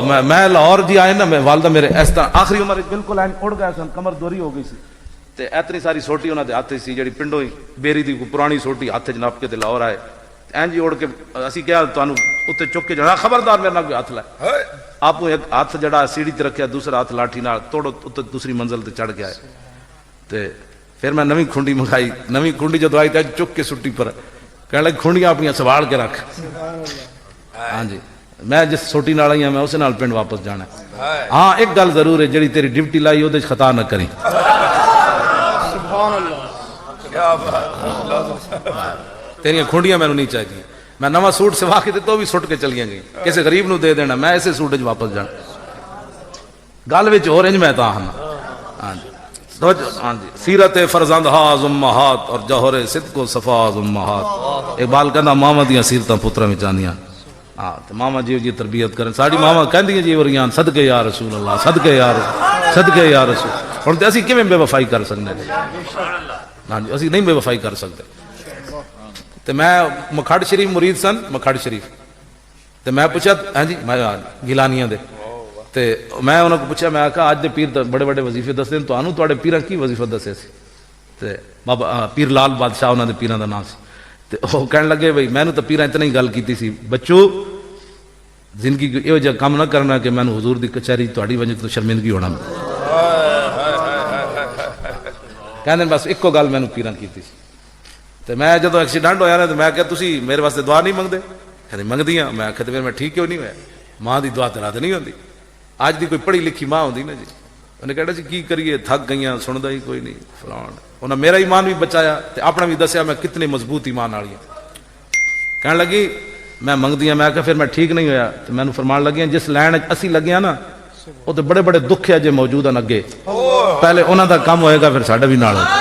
मैं लाहौर जी आए ना, मैं वालदा मेरे इस तरह आखिरी उम्र बिल्कुल एंड उड़ गया सन, कमर दोरी हो गई सी ते इतनी सारी सोटी उन्होंने हाथ सी जी पिंडों ही बेरी की पुरानी सोटी हाथ च नप के लाहौर आए एंज ही उड़ के असी क्या तुम उत्ते चुक के जाना, खबरदार मेरे नाल कोई हाथ लाए। आप एक हाथ जड़ा सीढ़ी ते रखा, दूसरा हाथ लाठी नाल तोड़ो उत्ते दूसरी मंजिल ते चढ़ गया। ते फिर मैं नवी खुंडी मंगाई, नवी खुंडी जो आई तो चुक के सुट्टी पर कह लगे खुंडियां अपनी संभाल के रख। हाँ जी, मैं जिस सोटी नाल आई मैं उस नाल पिंड वापस जाना। हाँ एक गल जरूर है, जी तेरी ड्यूटी लाई वो खता न करी। तेरिया खुंडियां मैनू नहीं चाहिए। मैं नवा सूट सिवा के तो भी सुट के चलिया गई, किसी गरीब नू दे देना, मैं इसे सूट च वापस जाना। गल विच हो रही मैं ता हाँ जी। हाँ जी, सीरत फरजंद हाज उम्महात और जौहरे सिद्को सफाज उम्महात। इकबाल कहना मामा दियां सीरतां पुत्रां विच आंदियां। हाँ तो मामा जी जी तरबियत करें, साड़ी मामा कहंदियां जी वरियां सदके या रसूल अल्लाह, सदके या रसूल। हुण ते असीं किवें बेवफाई कर सकदे? हाँ जी, असीं नहीं बेवफाई कर सकते। तो मैं मखड़ शरीफ मुरीद सन, मखड़ शरीफ तो मैं पूछा, हाँ जी मैं गिलानिया दे ते मैं उन्होंने पूछा, मैं आखा अज दे पीर तो बड़े बड़े वजीफे दसदे, तुहानू तुहाडे पीरां की वजीफा दसे सी? ते बाबा पीर लाल बादशाह उन्होंने पीरां दा नाम सी। ते वो कहने लगे भाई मैनू तो पीरां इतना ही गल की सी, बच्चो जिंदगी इहो जिहा काम ना करना कि मैनू हुजूर दी कचहरी तुहाडी वजह तो शर्मिंदगी होना। कहंदे बस इक्को गल मैनू पीरां कीती सी। तो मैं जो एक्सीडेंट होया ना तो मैं क्या तुसी मेरे वास्ते दुआ नहीं मंगते? कहते मंगदियाँ। मैं आख्या तो फिर मैं ठीक क्यों नहीं होया? माँ की दुआ तो रात नहीं होती। अज की कोई पढ़ी लिखी माँ होती ना जी, उन्हें कहना जी की करिए, थक गई, सुनता ही कोई नहीं फलाण। उन्हें मेरा ईमान भी बचाया तो अपना भी दसिया मैं कितने मजबूत ईमान वाली। कह लगी मैं मंगदियाँ। मैं आख्या फिर मैं ठीक नहीं होया तो मैनू फरमान लगियाँ जिस लैन असी लगे ना वो तो बड़े बड़े दुख है जे मौजूद हैं अगे, पहले उन्हों का काम होएगा फिर साडा भी नाल होगा।